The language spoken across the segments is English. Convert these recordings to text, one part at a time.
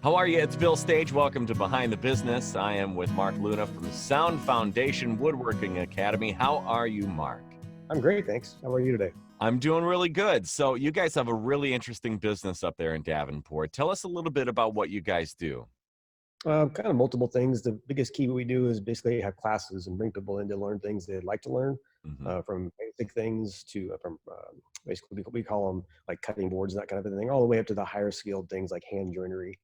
How are you? It's Bill Stage. Welcome to Behind the Business. I am with Mark Luna from Sound Foundation Woodworking Academy. How are you, Mark? I'm great, thanks. How are you today? I'm doing really good. So you guys have a really interesting business up there in Davenport. Tell us a little bit about what you guys do. Kind of multiple things. The biggest key we do is basically have classes and bring people in to learn things they'd like to learn, Mm-hmm. from basic things to from basically we call them like cutting boards and that kind of thing, all the way up to the higher skilled things like hand joinery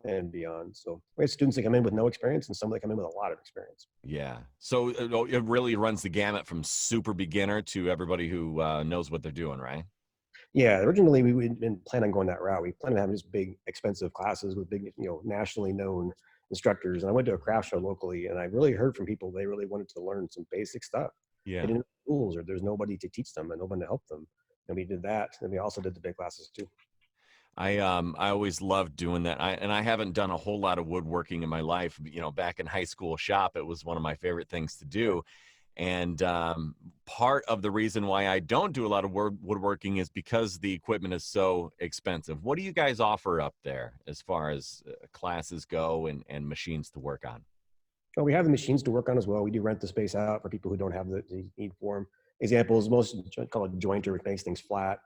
and beyond. So we have students that come in with no experience and some that come in with a lot of experience. Yeah. So it really runs the gamut from super beginner to everybody who knows what they're doing, right? Yeah, originally we didn't plan on going that route. We planned on having just big, expensive classes with big, nationally known instructors. And I went to a craft show locally, and I really heard from people they really wanted to learn some basic stuff. They Yeah. didn't have tools, or there's nobody to teach them and nobody to help them. And we did that, and we also did the big classes too. I always loved doing that. I haven't done a whole lot of woodworking in my life. Back in high school shop, it was one of my favorite things to do. And part of the reason why I don't do a lot of woodworking is because the equipment is so expensive. What do you guys offer up there as far as classes go and machines to work on? Well, we have the machines to work on as well. We do rent the space out for people who don't have the need for them. Examples, most call it jointer, which makes things flat.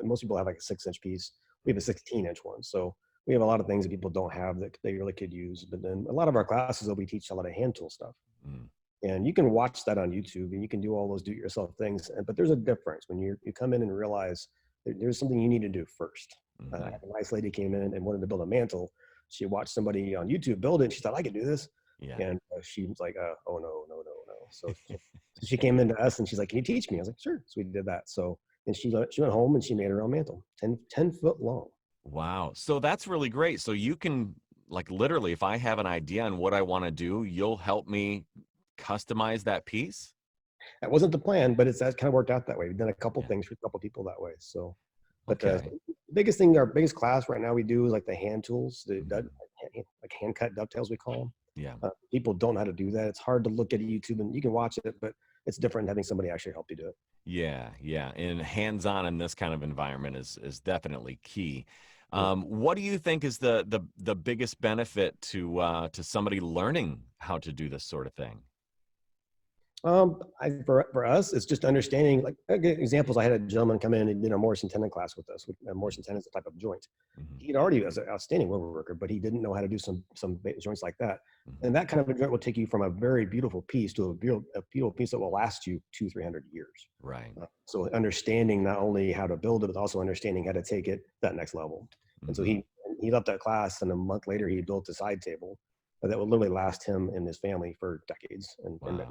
Most people have like a 6-inch piece. We have a 16-inch one. So we have a lot of things that people don't have that they really could use. But then a lot of our classes, we teach a lot of hand tool stuff. Mm. And you can watch that on YouTube and you can do all those do-it-yourself things. But there's a difference when you come in and realize there's something you need to do first. Mm-hmm. A nice lady came in and wanted to build a mantle. She watched somebody on YouTube build it. And she thought, I could do this. Yeah. And she was like, oh, no. So she came into us and she's like, can you teach me? I was like, sure. So we did that. So, and she went home and she made her own mantle, 10 foot long. Wow. So that's really great. So you can, like, literally, if I have an idea on what I want to do, you'll help me customize that piece? That wasn't the plan, but that kind of worked out that way. We've done a couple Yeah. things for a couple people that way. So, but Okay. the biggest thing, our biggest class right now we do is like the hand tools, Mhm. like hand cut dovetails, we call them. Yeah. People don't know how to do that. It's hard to look at YouTube and you can watch it, but it's different having somebody actually help you do it. Yeah, yeah. And hands-on in this kind of environment is definitely key. Yeah. What do you think is the biggest benefit to somebody learning how to do this sort of thing? For us, it's just understanding, like examples. I had a gentleman come in and did a Morrison tenon class with us. Morrison tenon is a type of joint. Hmm. He already was an outstanding woodworker, but he didn't know how to do some joints like that. Hmm. And that kind of a joint will take you from a very beautiful piece to a beautiful piece that will last you 200-300 years. Right. So understanding not only how to build it, but also understanding how to take it that next level. And so Hmm. he left that class, and a month later he built a side table that would literally last him and his family for decades. Wow.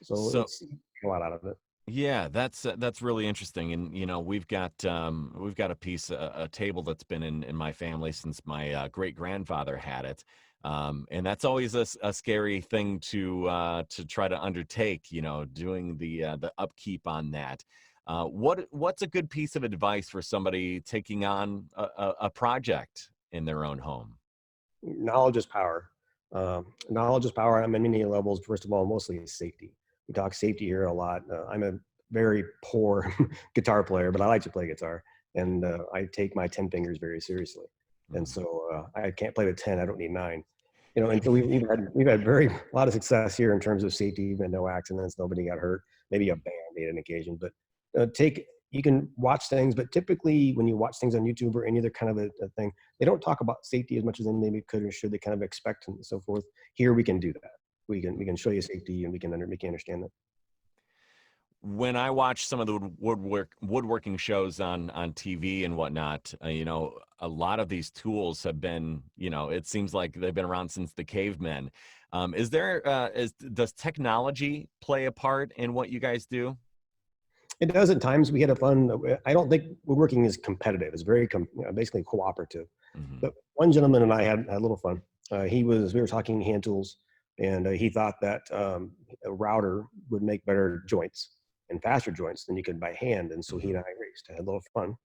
So So it's a lot out of it. yeah, that's really interesting. And we've got a piece, a table that's been in my family since my great grandfather had it. And that's always a scary thing to try to undertake, doing the upkeep on that. What's a good piece of advice for somebody taking on a project in their own home? Knowledge is power. Knowledge is power on many levels. First of all, mostly safety. We talk safety here a lot. I'm a very poor guitar player, but I like to play guitar, and I take my 10 fingers very seriously. And Mhm. so I can't play with 10. I don't need 9. And so we've had a lot of success here in terms of safety. We've had no accidents. Nobody got hurt. Maybe a band-aid on occasion, but you can watch things, but typically when you watch things on YouTube or any other kind of a thing, they don't talk about safety as much as they maybe could or should. They kind of expect and so forth. Here we can do that. We can show you safety and we can understand that. When I watch some of the woodworking shows on TV and whatnot, a lot of these tools have been, it seems like they've been around since the cavemen. Does technology play a part in what you guys do? It does at times. We had a fun. I don't think woodworking is competitive. It's very basically cooperative. Hmm. But one gentleman and I had a little fun. We were talking hand tools, and he thought that a router would make better joints and faster joints than you could by hand. And so he Hmm. and I raced, had a little fun.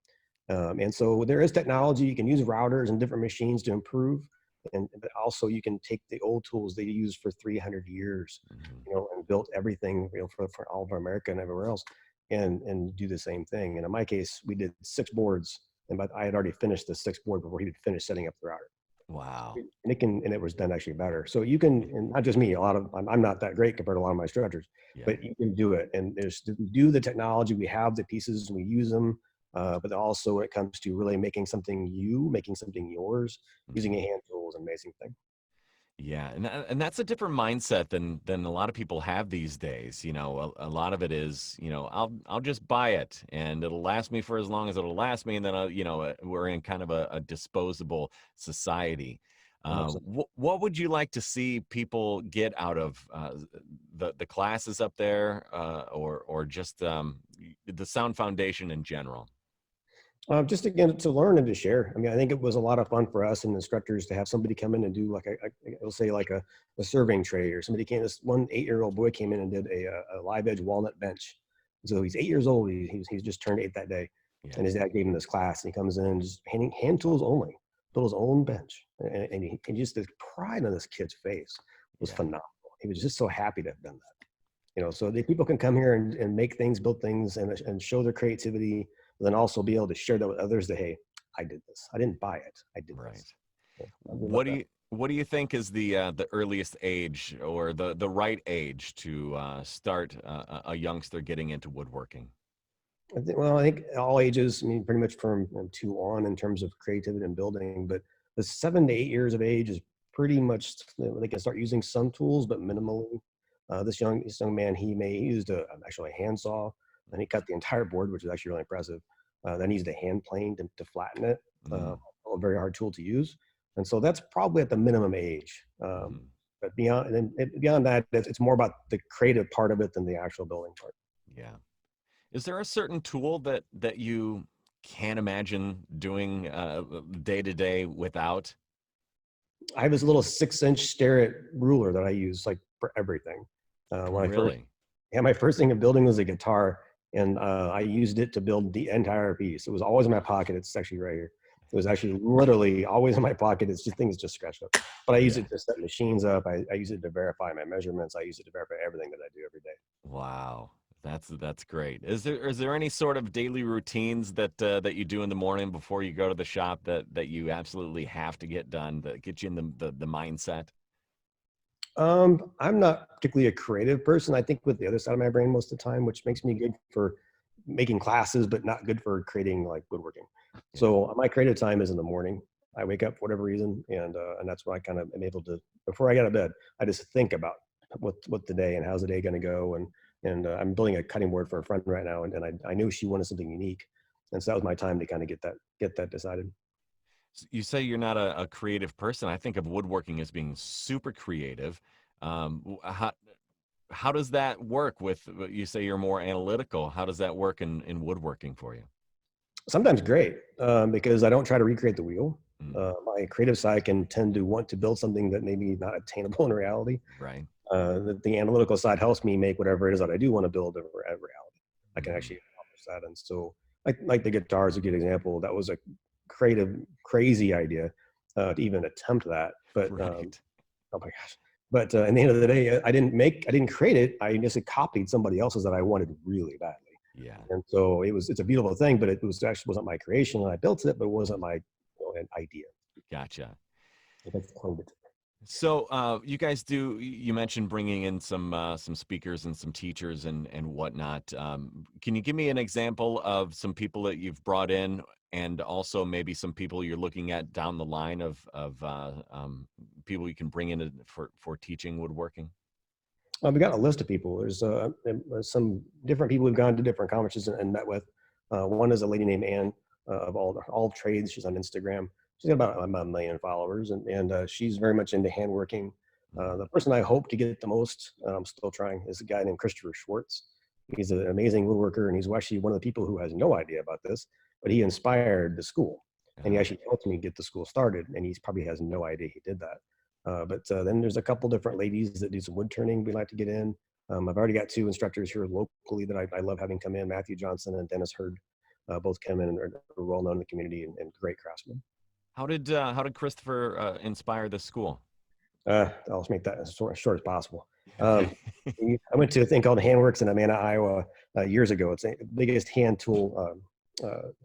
And so there is technology. You can use routers and different machines to improve. But also you can take the old tools they used for 300 years, Hmm. and built everything, for all of America and everywhere else, and do the same thing. And in my case, we did 6 boards but I had already finished the 6th board before he had finished setting up the router. Wow. And it was done actually better. So you can, and not just me, I'm not that great compared to a lot of my instructors, Yeah. but you can do it. And we do the technology, we have the pieces, we use them. But also when it comes to really making something making something yours, using a hand tool is an amazing thing. Yeah, and that's a different mindset than a lot of people have these days. A lot of it is, I'll just buy it and it'll last me for as long as it'll last me, and then we're in kind of a disposable society. What would you like to see people get out of the classes up there, or just the Sound Foundation in general? Just again to learn and to share. I mean, I think it was a lot of fun for us and instructors to have somebody come in and do like I'll say like a serving tray, or somebody came. This one 8-year-old boy came in and did a live edge walnut bench. So he's 8 years old. He's just turned 8 that day, Yeah, and his dad gave him this class. And he comes in just hand tools only, built his own bench, and just the pride on this kid's face was yeah, phenomenal. He was just so happy to have done that. So the people can come here and make things, build things, and show their creativity, but then also be able to share that with others that, hey, I did this. I didn't buy it. I did right. this. I really love that. What do you think is the earliest age, or the right age to start a youngster getting into woodworking? I think all ages, I mean, pretty much from 2 on in terms of creativity and building, but the 7 to 8 years of age is pretty much, they can start using some tools, but minimally. This young man, he used actually a handsaw, and he cut the entire board, which is actually really impressive. Then he used a hand plane to flatten it, Mm, a very hard tool to use. And so that's probably at the minimum age. mhm. But beyond that, it's more about the creative part of it than the actual building part. Yeah. Is there a certain tool that you can't imagine doing day to day without? I have this little 6-inch Starrett ruler that I use like for everything. When I first, Really? yeah, my first thing of building was a guitar, and I used it to build the entire piece. It was always in my pocket. It's actually right here. It was actually literally always in my pocket. It's just things just scratched up. But I use Yeah. it to set machines up. I use it to verify my measurements. I use it to verify everything that I do every day. Wow. That's great. Is there any sort of daily routines that you do in the morning before you go to the shop that you absolutely have to get done, that get you in the mindset? I'm not particularly a creative person. I think with the other side of my brain most of the time, which makes me good for making classes, but not good for creating like woodworking. Yeah. So my creative time is in the morning. I wake up for whatever reason, and that's what I kind of am able to. Before I get out of bed, I just think about what the day and how's the day going to go, and I'm building a cutting board for a friend right now, and I knew she wanted something unique, and so that was my time to kind of get that decided. You say you're not a creative person. I think of woodworking as being super creative. How does that work with, you say you're more analytical? How does that work in woodworking for you? Sometimes great, because I don't try to recreate the wheel. Mm, My creative side can tend to want to build something that maybe not attainable in reality. right. The analytical side helps me make whatever it is that I do want to build a reality. I can Mm, actually accomplish that. And so, like the guitar is a good example. That was a creative, crazy idea to even attempt that. But right. oh my gosh! But in the end of the day, I didn't create it. I just copied somebody else's that I wanted really badly. Yeah. And so it's a beautiful thing, but it was actually wasn't my creation, and I built it, but it wasn't my an idea. Gotcha. I just cloned it. So, you guys you mentioned bringing in some speakers and some teachers and whatnot. Can you give me an example of some people that you've brought in, and also maybe some people you're looking at down the line of people you can bring in for teaching woodworking? We got a list of people. There's some different people we've gone to different conferences and met with. One is a lady named Ann of all trades. She's on Instagram. She's got about 1 million followers, and she's very much into handworking. Mhm. The person I hope to get the most, I'm still trying, is a guy named Christopher Schwarz. He's an amazing woodworker, and he's actually one of the people who has no idea about this, but he inspired the school, and he Uh, actually helped me get the school started, and he probably has no idea he did that. But then there's a couple different ladies that do some wood turning we like to get in. I've already got 2 instructors here locally that I love having come in, Matthew Johnson and Dennis Hurd. Both come in and are well known in the community and great craftsmen. how did Christopher inspire this school? I'll make that as short as possible. Um, Okay. I went to a thing called Handworks in Amana, Iowa, years ago. It's the biggest hand tool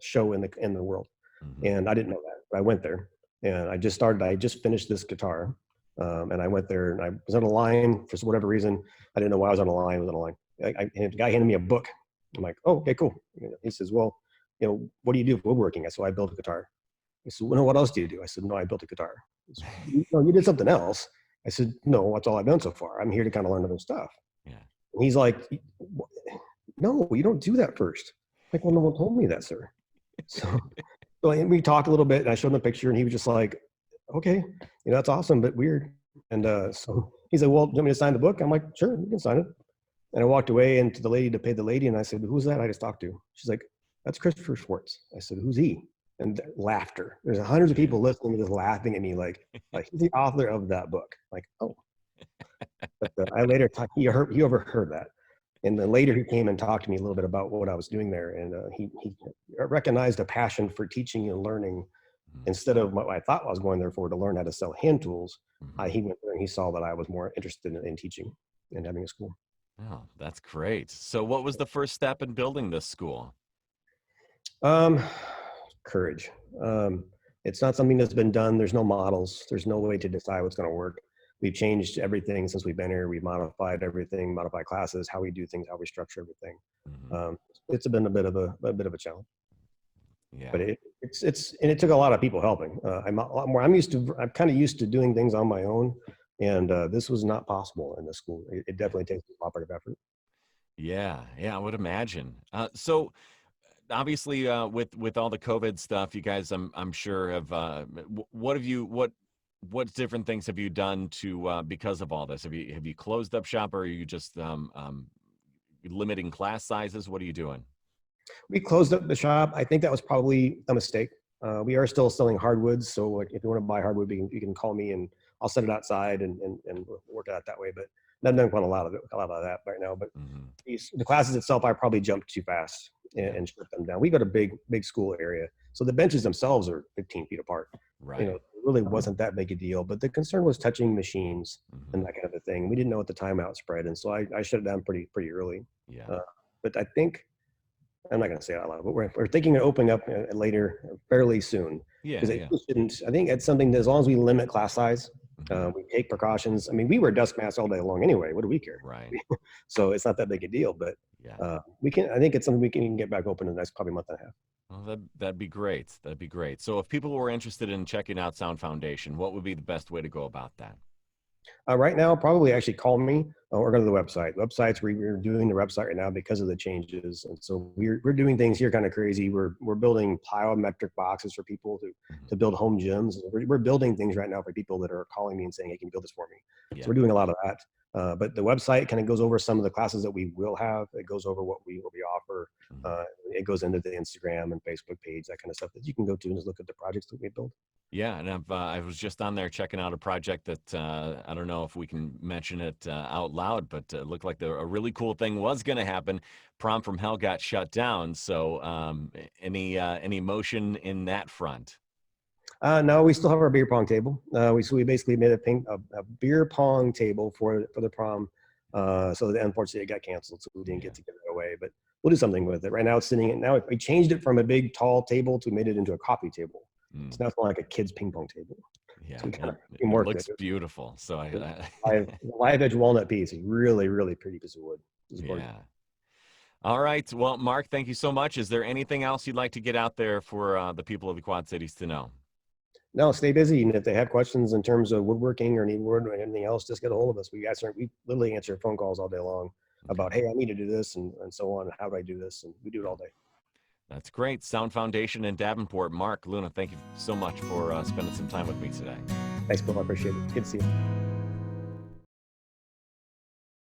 show in the world. Hmm. And I didn't know that, but I went there and I just finished this guitar. And I went there and I was on a line for whatever reason. I didn't know why I was on a line. I was on a line. And the guy handed me a book. I'm like, oh, okay, cool. He says, well, what do you do for woodworking? I said, well, I built a guitar. He said, well, no, what else do you do? I said, no, I built a guitar. He said, no, you did something else. I said, no, that's all I've done so far. I'm here to kind of learn other stuff. Yeah. And he's like, no, you don't do that first. I'm like, well, no one told me that, sir. So, and we talked a little bit and I showed him a picture and he was just like, okay, that's awesome, but weird. And so he said, well, do you want me to sign the book? I'm like, sure, you can sign it. And I walked away and to the lady to pay the lady. And I said, who's that I just talked to? She's like, that's Christopher Schwarz. I said, who's he? And laughter. There's hundreds of people listening to this laughing at me like he's the author of that book. Like, oh. But I later talked, he overheard that. And then later he came and talked to me a little bit about what I was doing there. And he recognized a passion for teaching and learning instead of what I thought I was going there for, to learn how to sell hand tools. Hmm. He went there and he saw that I was more interested in teaching and having a school. Oh, that's great. So what was the first step in building this school? Um, Courage. It's not something that's been done. There's no models. There's no way to decide what's going to work. We've changed everything since we've been here. We've modified everything, modified classes, how we do things, how we structure everything. Hmm. It's been a bit of a challenge, Yeah. but it took a lot of people helping. I'm a lot more. I'm kind of used to doing things on my own, and this was not possible in the school. It Yeah. definitely takes a cooperative effort. Yeah. Yeah. I would imagine. So obviously, with all the COVID stuff, you guys, I'm sure have. What have you what different things have you done to because of all this? Have you closed up shop, or are you just limiting class sizes? What are you doing? We closed up the shop. I think that was probably a mistake. We are still selling hardwoods, so like if you want to buy hardwood, you can call me and I'll set it outside and work it out that way. But not done quite a lot of that right now. But Hmm. the classes itself, I probably jumped too fast Yeah. and shut them down. We got a big school area, so the benches themselves are 15 feet apart. Right. It really wasn't that big a deal. But the concern was touching machines Hmm. and that kind of a thing. We didn't know what the timeout spread, and so I shut it down pretty early. Yeah. Uh, but I think I'm not going to say it out loud, but we're thinking of opening up later, fairly soon, Yeah. because it Yeah. shouldn't. I think it's something that as long as we limit class size, Hmm. we take precautions. I mean, we wear dust masks all day long anyway. What do we care? Right. So it's not that big a deal. But Yeah. we can. I think it's something we can get back open in the next probably month and a half. Well, that'd be great. That'd be great. So if people were interested in checking out Sound Foundation, what would be the best way to go about that? Right now, probably actually call me or go to the website. We're doing the website right now because of the changes, and so we're doing things here kind of crazy. We're building plyometric boxes for people to Hmm. build home gyms. We're building things right now for people that are calling me and saying, "Hey, can you build this for me?" So Yeah. we're doing a lot of that. But the website kind of goes over some of the classes that we will have. It goes over what we offer. Hmm. It goes into the Instagram and Facebook page, that kind of stuff that you can go to and just look at the projects that we build. Yeah, and I was just on there checking out a project that I don't know if we can mention it out loud, but it looked like a really cool thing was going to happen. Prom from Hell got shut down, so any motion in that front? No, we still have our beer pong table. We basically made a beer pong table for the prom. So unfortunately it got canceled, so we didn't Yeah. get to give it away. But we'll do something with it. Right now it's sitting. Now we changed it from a big tall table to made it into a coffee table. Mm, So now it's more like a kid's ping pong table. So yeah. we kind Well, of it worked it. looks beautiful. So Live edge walnut piece is really pretty piece of wood. It's gorgeous. yeah. All right. Well, Mark, thank you so much. Is there anything else you'd like to get out there for the people of the Quad Cities to know? No, stay busy. And if they have questions in terms of woodworking or need wood or anything else, just get a hold of us. We literally answer phone calls all day long Okay. about, hey, I need to do this and so on. And how do I do this? And we do it Yeah. all day. That's great. Sound Foundation in Davenport. Mark, Luna, thank you so much for spending some time with me today. Thanks, Bill. I appreciate it. Good to see you.